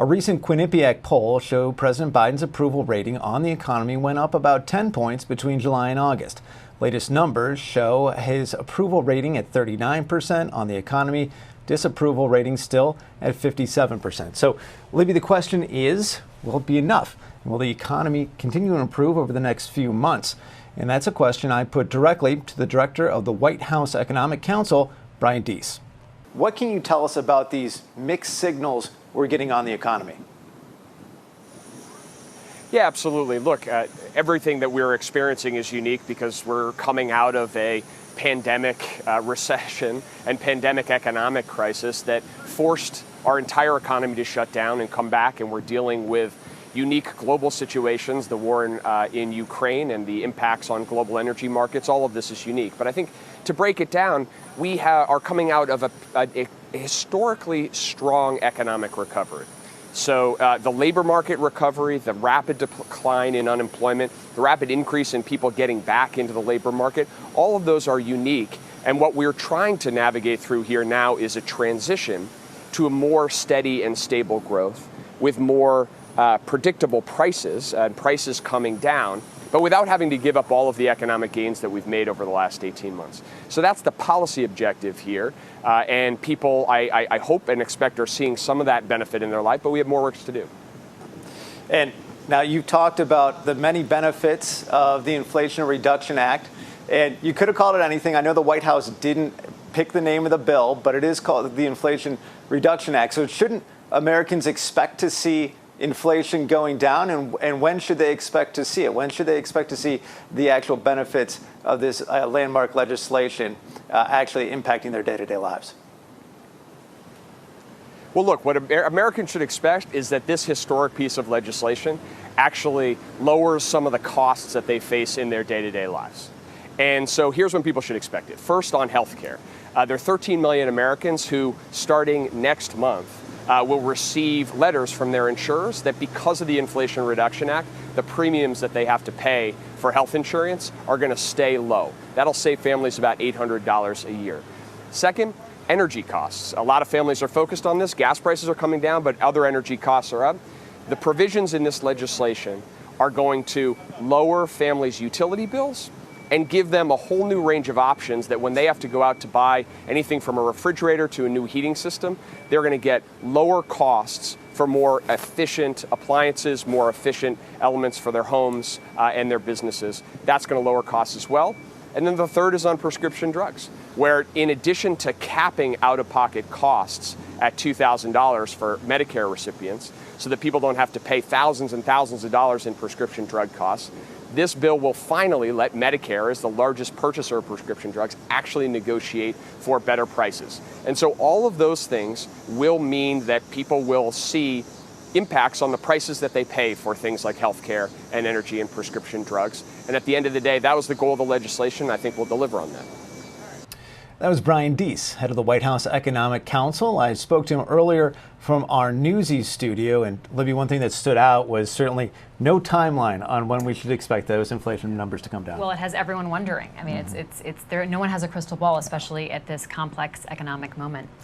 A recent Quinnipiac poll showed President Biden's approval rating on the economy went up about 10 points between July and August. Latest numbers show his approval rating at 39% on the economy, disapproval rating still at 57%. So, Libby, the question is, will it be enough? Will the economy continue to improve over the next few months? And that's a question I put directly to the director of the White House Economic Council, Brian Deese. What can you tell us about these mixed signals we're getting on the economy? Yeah, absolutely. Look, everything that we're experiencing is unique because we're coming out of a pandemic recession and pandemic economic crisis that forced our entire economy to shut down and come back, and we're dealing with unique global situations, the war in Ukraine and the impacts on global energy markets. All of this is unique. But I think to break it down, we are coming out of a historically strong economic recovery. So the labor market recovery, the rapid decline in unemployment, the rapid increase in people getting back into the labor market, all of those are unique. And what we're trying to navigate through here now is a transition to a more steady and stable growth with more predictable prices and prices coming down, but without having to give up all of the economic gains that we've made over the last 18 months. So that's the policy objective here. And people, I hope and expect, are seeing some of that benefit in their life, but we have more work to do. And now you've talked about the many benefits of the Inflation Reduction Act, and you could have called it anything. I know the White House didn't pick the name of the bill, but it is called the Inflation Reduction Act. So shouldn't Americans expect to see inflation going down, and when should they expect to see it? When should they expect to see the actual benefits of this landmark legislation actually impacting their day-to-day lives? Well, look, what Americans should expect is that this historic piece of legislation actually lowers some of the costs that they face in their day-to-day lives. And so here's when people should expect it. First, on health care. There are 13 million Americans who, starting next month, will receive letters from their insurers that because of the Inflation Reduction Act, the premiums that they have to pay for health insurance are going to stay low. That'll save families about $800 a year. Second, energy costs. A lot of families are focused on this. Gas prices are coming down, but other energy costs are up. The provisions in this legislation are going to lower families' utility bills and give them a whole new range of options that when they have to go out to buy anything from a refrigerator to a new heating system, they're going to get lower costs for more efficient appliances, more efficient elements for their homes and their businesses. That's going to lower costs as well. And then the third is on prescription drugs, where in addition to capping out-of-pocket costs at $2,000 for Medicare recipients, so that people don't have to pay thousands and thousands of dollars in prescription drug costs, this bill will finally let Medicare, as the largest purchaser of prescription drugs, actually negotiate for better prices. And so all of those things will mean that people will see impacts on the prices that they pay for things like healthcare and energy and prescription drugs. And at the end of the day, that was the goal of the legislation. I think we'll deliver on that. That was Brian Deese, head of the White House Economic Council. I spoke to him earlier from our Newsy studio. And Libby, one thing that stood out was certainly no timeline on when we should expect those inflation numbers to come down. Well, it has everyone wondering. I mean, it's there. No one has a crystal ball, especially at this complex economic moment.